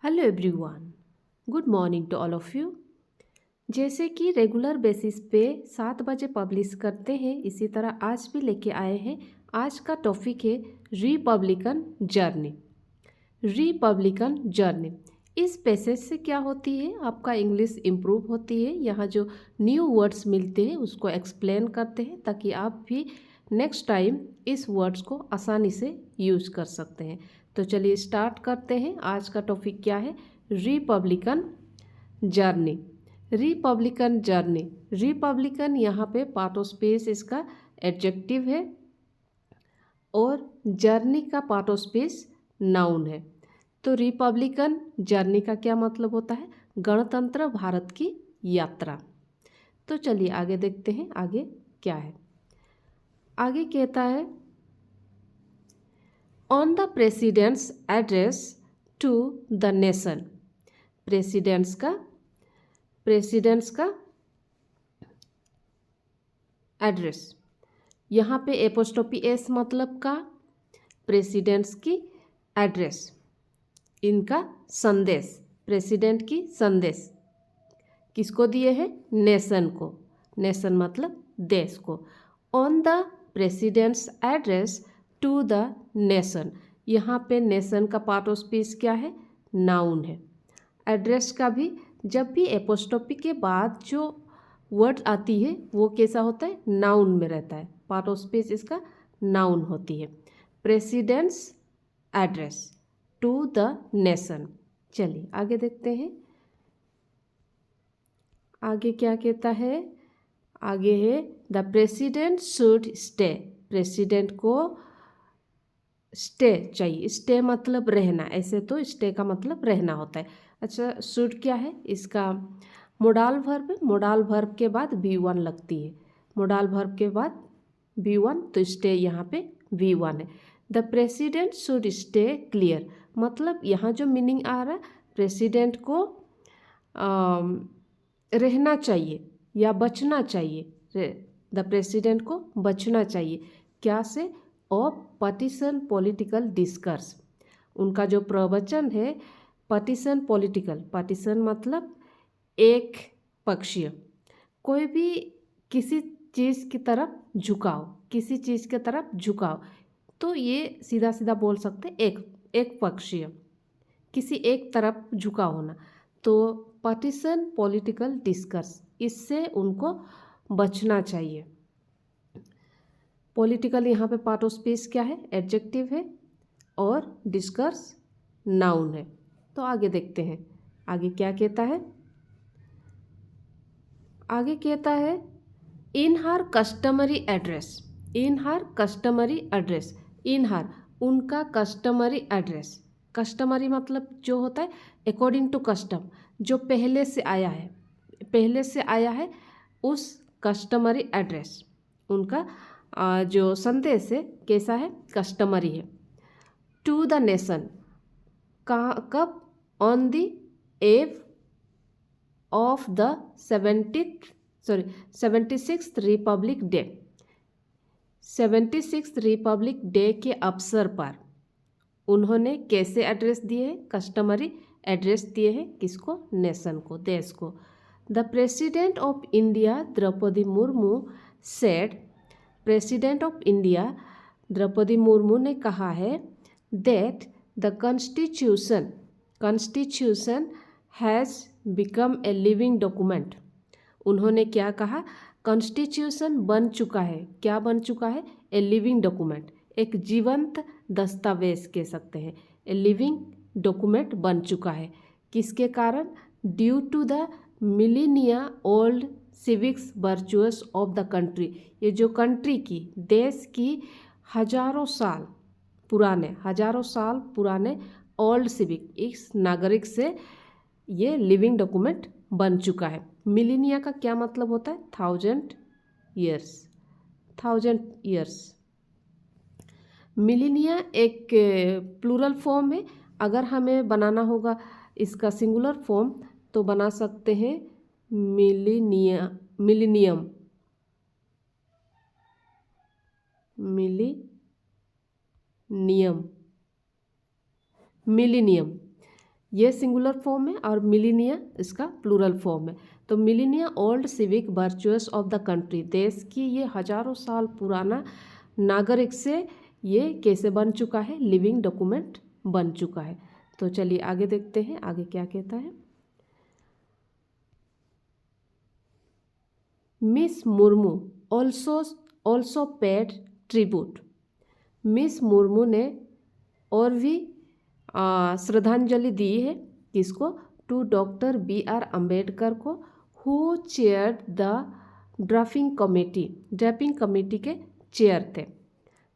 Hello everyone, good morning to all of you. जैसे कि regular basis पे 7 बजे पब्लिश करते हैं, इसी तरह आज भी लेके आए हैं। आज का टॉपिक है रिपब्लिकन जर्नी। रिपब्लिकन जर्नी इस पैसेज से क्या होती है, आपका इंग्लिश इम्प्रूव होती है। यहाँ जो न्यू वर्ड्स मिलते हैं उसको एक्सप्लेन करते हैं ताकि आप भी नेक्स्ट टाइम इस वर्ड्स को आसानी से यूज कर सकते हैं। तो चलिए स्टार्ट करते हैं। आज का टॉपिक क्या है? Republican journey. Republican journey, Republican यहाँ पे पार्ट ऑफ स्पेस इसका एडजेक्टिव है और जर्नी का पार्ट ऑफ स्पेस नाउन है। तो रिपब्लिकन जर्नी का क्या मतलब होता है? गणतंत्र भारत की यात्रा। तो चलिए आगे देखते हैं आगे क्या है। आगे कहता है on the president's address to the nation. President's का एड्रेस, यहाँ पे एपोस्ट्रोफी एस मतलब का, प्रेसिडेंट्स की एड्रेस, इनका संदेश, प्रेसिडेंट की संदेश किसको दिए हैं? नेशन को। नेशन मतलब देश को। On the president's address to the nation, यहाँ पे नेशन का पार्ट ऑफ स्पीच क्या है? नाउन है। एड्रेस का भी जब भी एपोस्ट्रोफी के बाद जो वर्ड आती है वो कैसा होता है? नाउन में रहता है। पार्ट ऑफ स्पीच इसका नाउन होती है। President's address to the nation. चलिए आगे देखते हैं आगे क्या कहता है। आगे है the president should stay. President को स्टे चाहिए। स्टे मतलब रहना, ऐसे तो स्टे का मतलब रहना होता है। अच्छा, शुड क्या है? इसका मोडाल वर्ब है। मोडाल वर्ब के बाद V1 लगती है। मोडाल वर्ब के बाद V1, तो स्टे यहाँ पे V1 है। The president should stay clear, मतलब यहाँ जो मीनिंग आ रहा है, प्रेसिडेंट को रहना चाहिए या बचना चाहिए। द प्रेसिडेंट को बचना चाहिए क्या से? Of partition political डिस्कर्स। उनका जो प्रवचन है पार्टीशन पॉलिटिकल, पार्टीशन मतलब एक पक्षीय, कोई भी किसी चीज़ की तरफ झुकाव, किसी चीज़ की तरफ झुकाव, तो ये सीधा सीधा बोल सकते एक पक्षीय, किसी एक तरफ झुका होना। तो पार्टीशन पॉलिटिकल डिस्कर्स, इससे उनको बचना चाहिए। पॉलिटिकल यहाँ पे पार्ट ऑफ स्पीच क्या है? एडजेक्टिव है और डिस्कर्स नाउन है। तो आगे देखते हैं आगे क्या कहता है। आगे कहता है इन हर कस्टमरी एड्रेस। इन हर कस्टमरी एड्रेस, इन हर उनका कस्टमरी एड्रेस। कस्टमरी मतलब जो होता है अकॉर्डिंग टू कस्टम, जो पहले से आया है, पहले से आया है उस कस्टमरी एड्रेस, उनका जो संदेश है कैसा है? कस्टमरी है। टू द नेशन, कहाँ कब? On the above of the 76th Republic day. 76th Republic day के अवसर पर उन्होंने कैसे एड्रेस दिए हैं? कस्टमरी एड्रेस दिए हैं। किसको? नेशन को, देश को। The president of India Draupadi Murmu said, president of India Draupadi Murmu ने कहा है that the constitution has become a living document. उन्होंने क्या कहा? कॉन्स्टिट्यूशन बन चुका है। क्या बन चुका है? ए लिविंग डॉक्यूमेंट, एक जीवंत दस्तावेज कह सकते हैं। ए लिविंग डॉक्यूमेंट बन चुका है। किसके कारण? Due to the millennia old civic virtues of the country. ये जो कंट्री की, देश की हजारों साल पुराने ओल्ड सिविक, इस नागरिक से ये लिविंग डॉक्यूमेंट बन चुका है। मिलीनिया का क्या मतलब होता है? 1000 ईयर्स। मिलीनिया एक प्लूरल फॉर्म है। अगर हमें बनाना होगा इसका सिंगुलर फॉर्म तो बना सकते हैं मिलीनियम। मिलीनियम ये सिंगुलर फॉर्म है और मिलीनिया इसका प्लूरल फॉर्म है। तो Melania old civic virtuous of the country, देश की ये हजारों साल पुराना नागरिक से ये कैसे बन चुका है, लिविंग डॉक्यूमेंट बन चुका है। तो चलिए आगे देखते हैं आगे क्या कहता है। Miss Murmu also paid tribute. Miss Murmu ने और भी श्रद्धांजलि दी है किसको, टू डॉक्टर BR अम्बेडकर को, who chair the drafting committee के चेयर थे,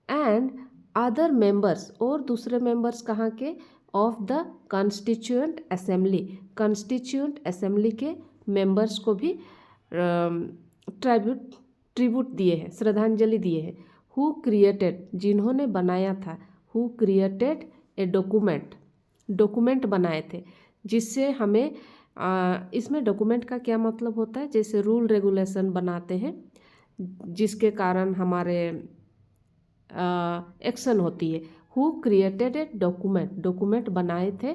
एंड अदर मेंबर्स, और दूसरे मेंबर्स कहाँ के, ऑफ द कॉन्स्टिट्यूएंट असेंबली के मेंबर्स को भी ट्रिब्यूट दिए हैं, श्रद्धांजलि दिए हैं। हु क्रिएटेड, जिन्होंने बनाया था, हु क्रिएटेड ए डॉक्यूमेंट बनाए थे, जिससे हमें इसमें डॉक्यूमेंट का क्या मतलब होता है, जैसे रूल रेगुलेशन बनाते हैं जिसके कारण हमारे एक्शन होती है। हु क्रिएटेड ए डॉक्यूमेंट बनाए थे,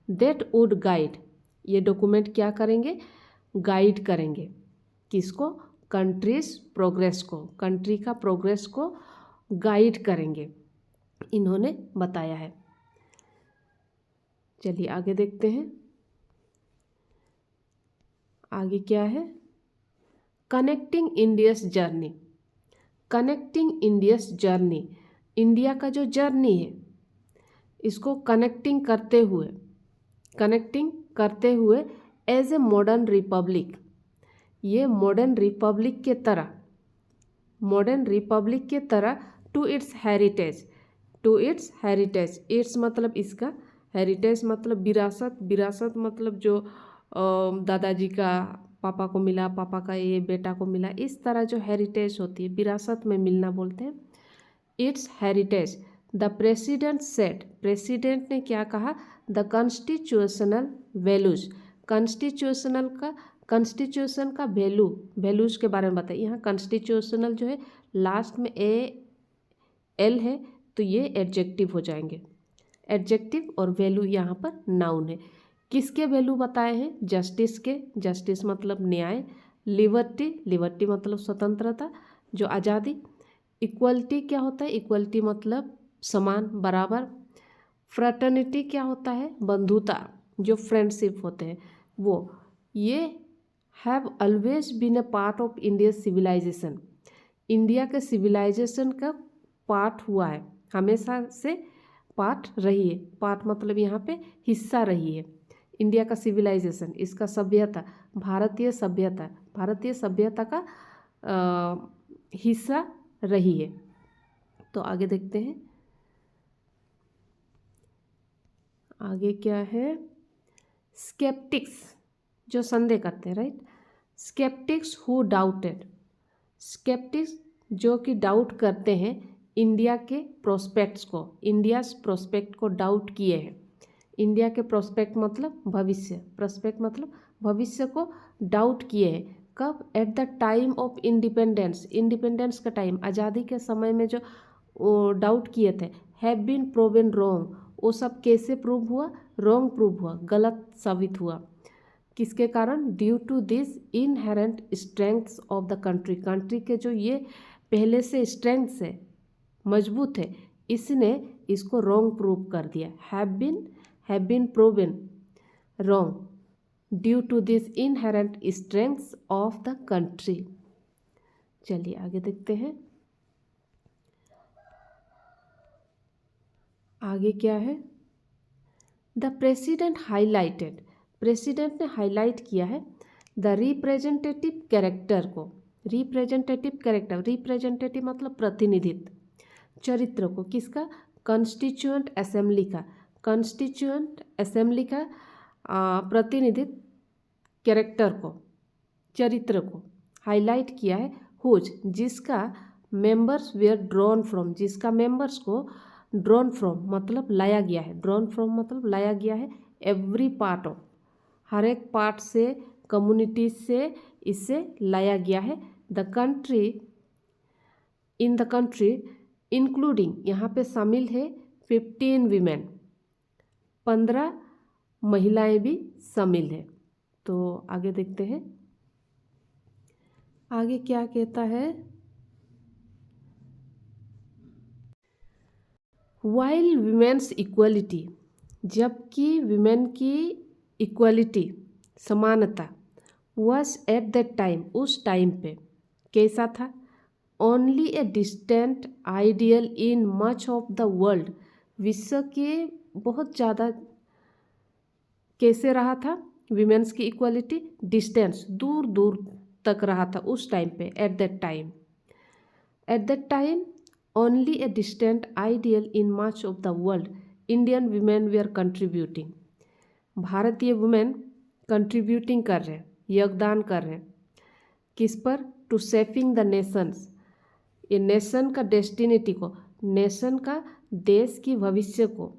दैट वुड गाइड, ये डॉक्यूमेंट क्या करेंगे, गाइड करेंगे किसको, कंट्रीज प्रोग्रेस को, कंट्री का प्रोग्रेस को गाइड करेंगे, इन्होंने बताया है। चलिए आगे देखते हैं आगे क्या है। कनेक्टिंग इंडियस जर्नी, इंडिया का जो जर्नी है इसको कनेक्टिंग करते हुए एज ए मॉडर्न रिपब्लिक, ये मॉडर्न रिपब्लिक के तरह टू इट्स हेरिटेज, इट्स मतलब इसका, हेरिटेज मतलब विरासत मतलब जो दादाजी का पापा को मिला, पापा का ये बेटा को मिला, इस तरह जो हेरिटेज होती है विरासत में मिलना बोलते हैं, it's heritage. The president said, president ने क्या कहा, द कॉन्स्टिट्यूशनल वैल्यूज, कॉन्स्टिट्यूशन का वैल्यूज के बारे में बताइए। यहाँ कॉन्स्टिट्यूशनल जो है लास्ट में AL है तो ये एडजेक्टिव हो जाएंगे, एडजेक्टिव, और वैल्यू यहाँ पर नाउन है। किसके वैल्यू बताए हैं, जस्टिस के, जस्टिस मतलब न्याय, लिबर्टी मतलब स्वतंत्रता, जो आज़ादी, इक्वलिटी क्या होता है, इक्वलिटी मतलब समान, बराबर, फ्रेटर्निटी क्या होता है, बंधुता, जो फ्रेंडशिप होते हैं वो, ये have always been a part of India civilization, India के सिविलाइजेशन का पार्ट हुआ है, हमेशा से पार्ट रही है, पार्ट मतलब यहाँ पे हिस्सा रही है इंडिया का सिविलाइजेशन, इसका सभ्यता, भारतीय सभ्यता का हिस्सा रही है। तो आगे देखते हैं आगे क्या है। स्केप्टिक्स जो संदेह करते हैं, right, sceptics who doubted, sceptics जो कि डाउट करते हैं इंडिया के प्रोस्पेक्ट्स को, इंडियाज प्रोस्पेक्ट को डाउट किए हैं, इंडिया के प्रोस्पेक्ट मतलब भविष्य, प्रोस्पेक्ट मतलब भविष्य को डाउट किए हैं, कब, at the time of independence का टाइम, आज़ादी के समय में जो डाउट किए थे, हैव बीन प्रूवन रॉन्ग, वो सब कैसे प्रूव हुआ, रॉन्ग प्रूव हुआ, गलत साबित हुआ, किसके कारण, due to this inherent strengths of the country के जो ये पहले से स्ट्रेंथ्स है, मजबूत है, इसने इसको रॉन्ग प्रूव कर दिया, have been proven wrong due to this inherent strengths of the country. चलिए आगे देखते हैं आगे क्या है। द प्रेसिडेंट ने हाईलाइट किया है द रिप्रेजेंटेटिव कैरेक्टर मतलब प्रतिनिधित्व, चरित्र को, किसका, कॉन्स्टिट्यूएंट असेंबली का प्रतिनिधित्व, कैरेक्टर को, चरित्र को हाईलाइट किया है, हुज जिसका मेंबर्स वेयर ड्रॉन फ्रॉम, जिसका मेंबर्स को ड्रॉन फ्रॉम मतलब लाया गया है, एवरी पार्ट ऑफ, हर एक पार्ट से, कम्युनिटी से इसे लाया गया है, इन द कंट्री इंक्लूडिंग, यहाँ पे शामिल है 15 वीमेन, 15 महिलाएं भी शामिल हैं। तो आगे देखते हैं आगे क्या कहता है। वाइल विमेंस इक्वलिटी, जबकि विमेन की इक्वलिटी समानता वॉज एट दैट टाइम, उस टाइम पे कैसा था, only a distant ideal in much of the world, विश्व के बहुत ज़्यादा कैसे रहा था विमेंस की इक्वलिटी, डिस्टेंस दूर दूर तक रहा था उस टाइम पे, at that time only a distant ideal in much of the world Indian women we are contributing, भारतीय वुमेन कंट्रीब्यूटिंग कर रहे हैं, योगदान कर रहे हैं किस पर, टू शेपिंग द नेशंस, ये नेशन का डेस्टिनिटी को, नेशन का देश की भविष्य को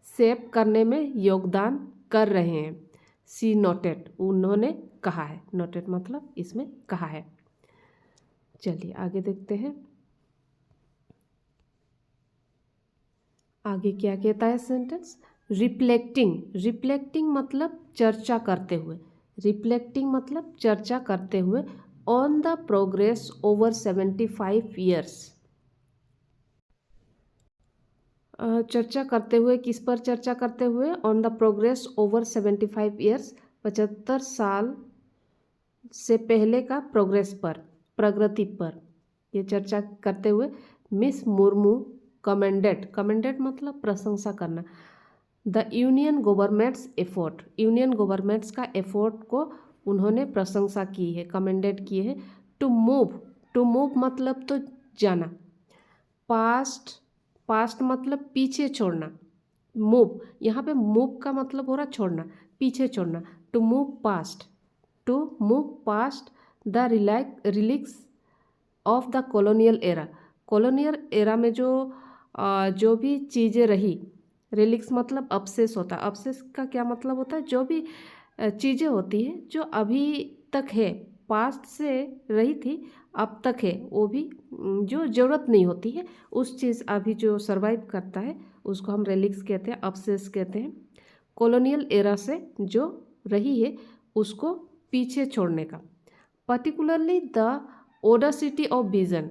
शेप करने में योगदान कर रहे हैं। सी नोटेड, उन्होंने कहा है, नोटेड मतलब इसमें कहा है। चलिए आगे देखते हैं आगे क्या कहता है सेंटेंस। रिफ्लेक्टिंग मतलब चर्चा करते हुए, रिफ्लेक्टिंग मतलब चर्चा करते हुए on the progress over 75 years, चर्चा करते हुए किस पर चर्चा करते हुए, on the progress over 75 years, 75 साल से पहले का प्रोग्रेस पर, प्रगति पर ये चर्चा करते हुए मिस मुर्मू कमेंडेड मतलब प्रशंसा करना, the union governments effort, union governments का एफर्ट को उन्होंने प्रशंसा की है, कमेंडेड किए है। टू मूव मतलब तो जाना, पास्ट मतलब पीछे छोड़ना, मूव यहाँ पे मूव का मतलब हो रहा छोड़ना, पीछे छोड़ना, to move past the relics of the colonial era, colonial era में जो भी चीज़ें रही, रिलिक्स मतलब अवशेष होता है, अवशेष का क्या मतलब होता है, जो भी चीज़ें होती हैं जो अभी तक है, पास्ट से रही थी अब तक है, वो भी जो ज़रूरत नहीं होती है उस चीज़ अभी जो सरवाइव करता है उसको हम रिलिक्स कहते हैं, अवशेष कहते हैं। कॉलोनियल एरा से जो रही है उसको पीछे छोड़ने का, particularly the Audacity of vision,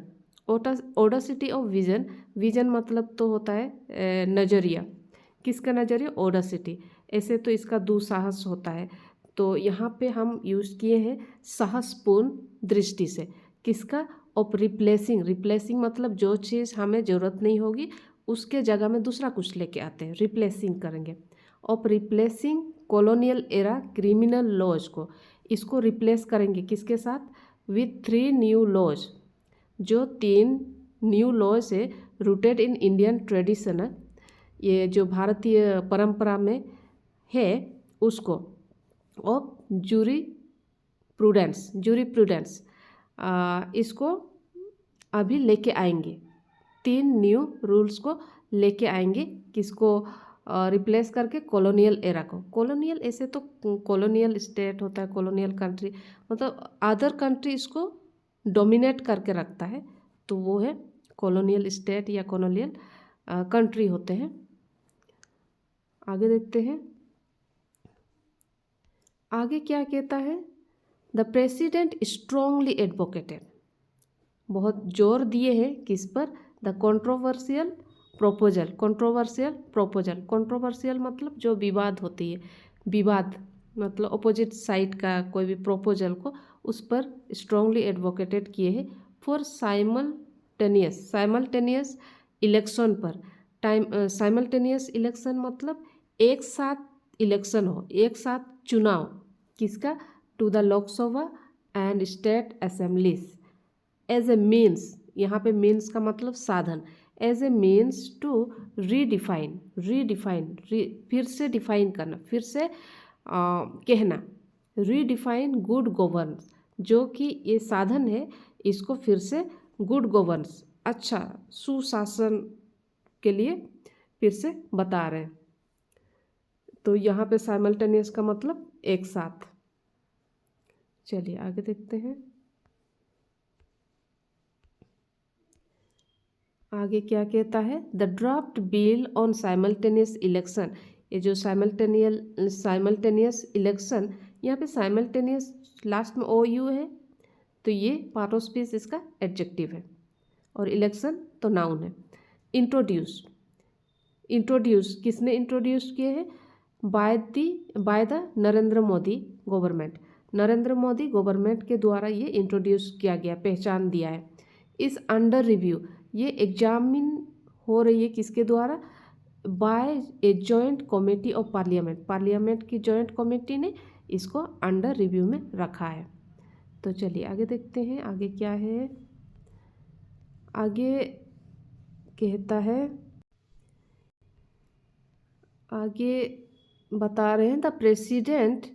Audacity of vision, vision मतलब तो होता है नज़रिया, किसका नज़रिया, ओडासिटी, ऐसे तो इसका दुस्साहस होता है, तो यहाँ पे हम यूज़ किए हैं साहसपूर्ण दृष्टि से, किसका, ऑफ रिप्लेसिंग मतलब जो चीज़ हमें ज़रूरत नहीं होगी उसके जगह में दूसरा कुछ लेके आते हैं, रिप्लेसिंग करेंगे, of replacing colonial era criminal laws को, इसको रिप्लेस करेंगे किसके साथ, विथ 3 न्यू लॉज, जो 3 न्यू लॉज है रूटेड इन इंडियन ट्रेडिशन, ये जो भारतीय परंपरा में है उसको, ऑफ जूरी प्रूडेंस इसको अभी लेके आएंगे, 3 न्यू रूल्स को लेके आएंगे, किसको रिप्लेस करके, कॉलोनियल एरा को, कॉलोनियल ऐसे तो कॉलोनियल स्टेट होता है, कॉलोनियल कंट्री मतलब अदर कंट्री इसको डोमिनेट करके रखता है, तो वो है कॉलोनियल स्टेट या कॉलोनियल कंट्री होते हैं। आगे देखते हैं आगे क्या कहता है। द प्रेसिडेंट स्ट्रांगली एडवोकेटेड, बहुत जोर दिए हैं किस पर, द कंट्रोवर्शियल प्रोपोजल मतलब जो विवाद होती है, विवाद मतलब अपोजिट साइड का कोई भी प्रोपोजल को उस पर स्ट्रांगली एडवोकेटेड किए हैं, फॉर साइमल्टेनियस इलेक्शन पर, साइमल्टेनियस इलेक्शन मतलब एक साथ इलेक्शन हो, एक साथ चुनाव, किसका, to the Lok Sabha and state assemblies, as a means, यहाँ पे मीन्स का मतलब साधन, as a means to redefine फिर से डिफाइन करना, फिर से कहना, रीडिफाइन गुड गवर्नेंस, जो कि ये साधन है इसको फिर से गुड गवर्नेंस, अच्छा सुशासन के लिए फिर से बता रहे हैं, तो यहाँ पे साइमल्टेनियस का मतलब एक साथ। चलिए आगे देखते हैं आगे क्या कहता है। The draft bill on simultaneous election ये जो साइमल्टेनियस इलेक्शन, यहाँ पे साइमल्टेनियस लास्ट में ओ यू है, तो ये पार्ट ऑफ स्पीच इसका एडजेक्टिव है, और इलेक्शन तो नाउन है। इंट्रोड्यूस किसने इंट्रोड्यूस किए हैं? By the Narendra Modi government. Narendra Modi government के द्वारा ये इंट्रोड्यूस किया गया, पहचान दिया है। इस अंडर रिव्यू, ये एग्जामिन हो रही है किसके द्वारा? By a joint committee of parliament. Parliament की जॉइंट कमेटी ने इसको अंडर रिव्यू में रखा है। तो चलिए आगे देखते हैं, आगे क्या है। आगे कहता है, आगे बता रहे हैं, the president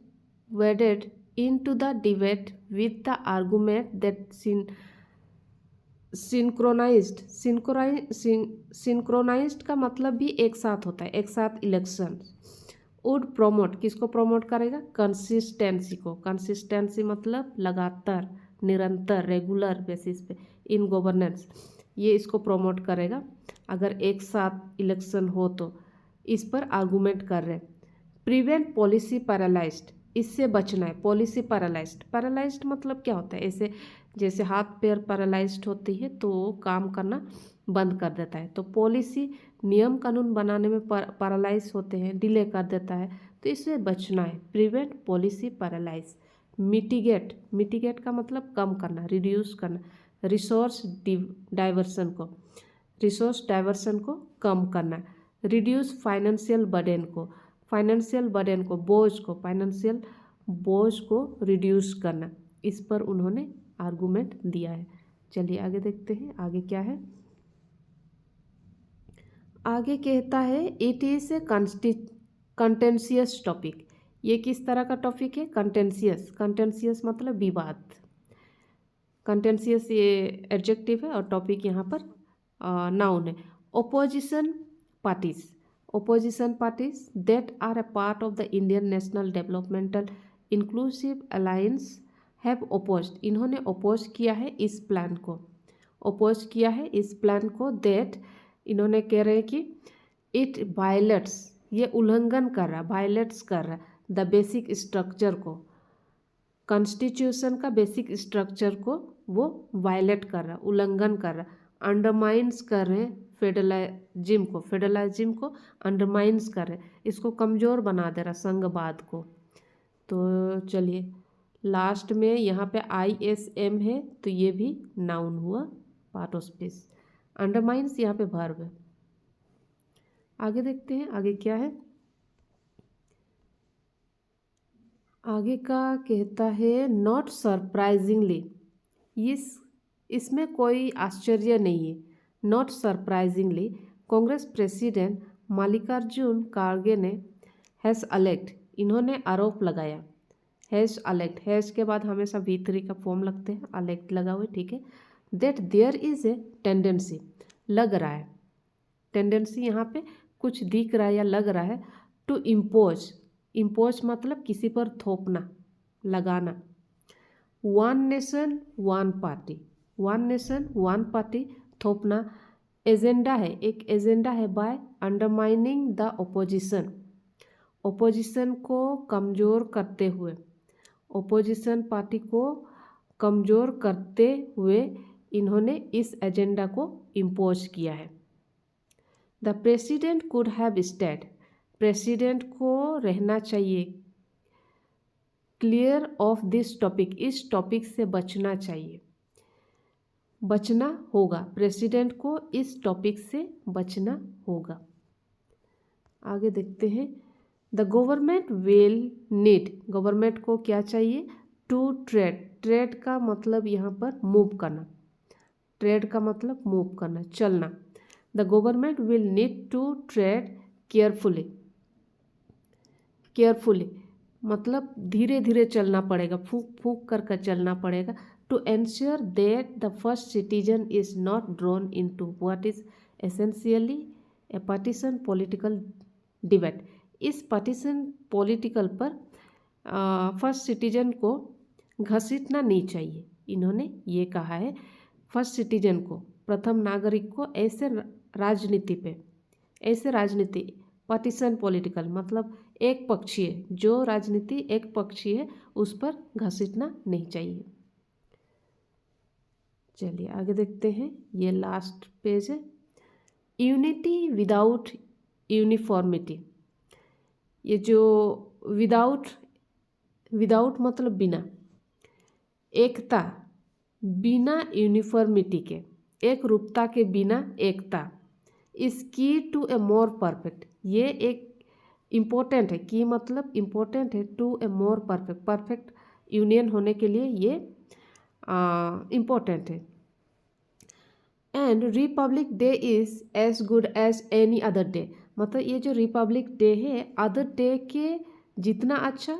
वेडेड in to the debate with the argument that synchronised का मतलब भी एक साथ होता है, एक साथ इलेक्शन। वुड प्रमोट, किसको प्रमोट करेगा? कंसिस्टेंसी को। कंसिस्टेंसी मतलब लगातार, निरंतर, रेगुलर बेसिस पे इन गवर्नेंस, ये इसको प्रमोट करेगा अगर एक साथ इलेक्शन हो तो। इस पर आर्गूमेंट कर रहे हैं। प्रिवेंट पॉलिसी पैरालाइज्ड, इससे बचना है। पॉलिसी पैरालाइज्ड, पैरालाइज्ड मतलब क्या होता है? ऐसे जैसे हाथ पैर पैरालाइज्ड होती है तो काम करना बंद कर देता है, तो पॉलिसी नियम कानून बनाने में पैरालाइज होते हैं, डिले कर देता है, तो इससे बचना है। Prevent policy paralyse. Mitigate, mitigate का मतलब कम करना, रिड्यूस करना। रिसोर्स डाइवर्सन को, रिसोर्स डाइवर्सन को कम करना। रिड्यूस फाइनेंशियल बर्डन को, फाइनेंशियल बर्डन को, बोझ को, फाइनेंशियल बोझ को रिड्यूस करना। इस पर उन्होंने आर्गूमेंट दिया है। चलिए आगे देखते हैं, आगे क्या है। आगे कहता है, it is a contentious topic. ये किस तरह का टॉपिक है? कंटेंशियस। कंटेंशियस मतलब विवाद। कंटेंशियस ये एडजेक्टिव है और टॉपिक यहाँ पर नाउन है। Opposition parties, opposition parties that are a part of the Indian National Developmental Inclusive Alliance have opposed, इन्होंने oppose किया है इस प्लान को, oppose किया है इस प्लान को। that इन्होंने कह रहे हैं कि it violates, ये उल्लंघन कर रहा, violates कर रहा the basic structure को, कॉन्स्टिट्यूशन का बेसिक स्ट्रक्चर को वो वायलेट कर रहा, उल्लंघन कर रहा, अंडरमाइंस कर रहे हैं फेडरलिज्म को अंडरमाइंस कर रहे, इसको कमज़ोर बना दे रहा, संघवाद को। तो चलिए लास्ट में यहाँ पे ISM है, तो ये भी नाउन हुआ, पार्ट ऑफ स्पीच। अंडरमाइंस यहाँ पे वर्ब है। आगे देखते हैं, आगे क्या है। आगे का कहता है, नॉट सरप्राइजिंगली, इसमें कोई आश्चर्य नहीं है। Not surprisingly, Congress president Mallikarjun खड़गे ने हैज़ अलेक्ट, इन्होंने आरोप लगाया। हैज़ अलेक्ट, हैज़ के बाद हमेशा V3 का फॉर्म लगते हैं, अलेक्ट लगा हुआ, ठीक है। That there is a tendency, लग रहा है, टेंडेंसी यहाँ पे कुछ दिख रहा है या लग रहा है। टू इम्पोज, इम्पोज मतलब किसी पर थोपना, लगाना। One nation one party, one nation one party, थोपना। एजेंडा है, एक एजेंडा है by undermining the opposition, opposition को कमज़ोर करते हुए, ओपोजिशन पार्टी को कमज़ोर करते हुए इन्होंने इस एजेंडा को इम्पोज किया है। The president could have stayed, president को रहना चाहिए क्लियर ऑफ दिस टॉपिक, इस टॉपिक से बचना चाहिए, बचना होगा, प्रेसिडेंट को इस टॉपिक से बचना होगा। आगे देखते हैं। The government will need, government को क्या चाहिए? टू ट्रेड, ट्रेड का मतलब यहाँ पर मूव करना, ट्रेड का मतलब मूव करना, चलना। The government will need to tread carefully, carefully मतलब धीरे धीरे चलना पड़ेगा, फूंक फूंक कर चलना पड़ेगा। To ensure that the first citizen is not drawn into what is essentially a partisan political debate, इस पार्टीशन पॉलिटिकल पर फर्स्ट सिटीजन को घसीटना नहीं चाहिए, इन्होंने ये कहा है। फर्स्ट सिटीजन को, प्रथम नागरिक को ऐसे राजनीति पे, ऐसे राजनीति पार्टीशन पॉलिटिकल मतलब एक पक्षीय, जो राजनीति एक पक्षीय है उस पर घसीटना नहीं चाहिए। चलिए आगे देखते हैं, ये लास्ट पेज है। Unity without uniformity. ये जो विदाउट विदाउट मतलब बिना, एकता बिना यूनिफॉर्मिटी के, एक रूपता के बिना एकता, is key to a more perfect. ये एक इम्पोर्टेंट है, की मतलब इम्पोर्टेंट है, to a more perfect, perfect union होने के लिए ये इम्पोर्टेंट है। And Republic Day is as good as any other day. मतलब ये जो रिपब्लिक डे है अदर डे के जितना अच्छा,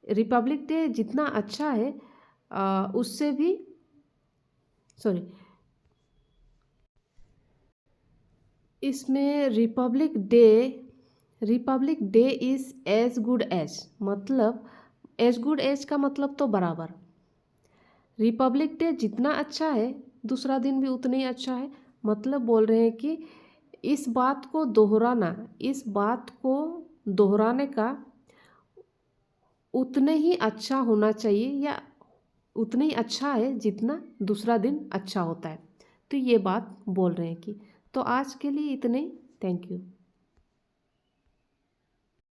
रिपब्लिक डे जितना अच्छा है उससे भी इसमें Republic Day is as good as, मतलब एज गुड एज का मतलब तो बराबर। रिपब्लिक डे जितना अच्छा है दूसरा दिन भी उतना ही अच्छा है। मतलब बोल रहे हैं कि इस बात को दोहराने का उतने ही अच्छा होना चाहिए या उतना ही अच्छा है जितना दूसरा दिन अच्छा होता है। तो ये बात बोल रहे हैं कि, तो आज के लिए इतने, थैंक यू।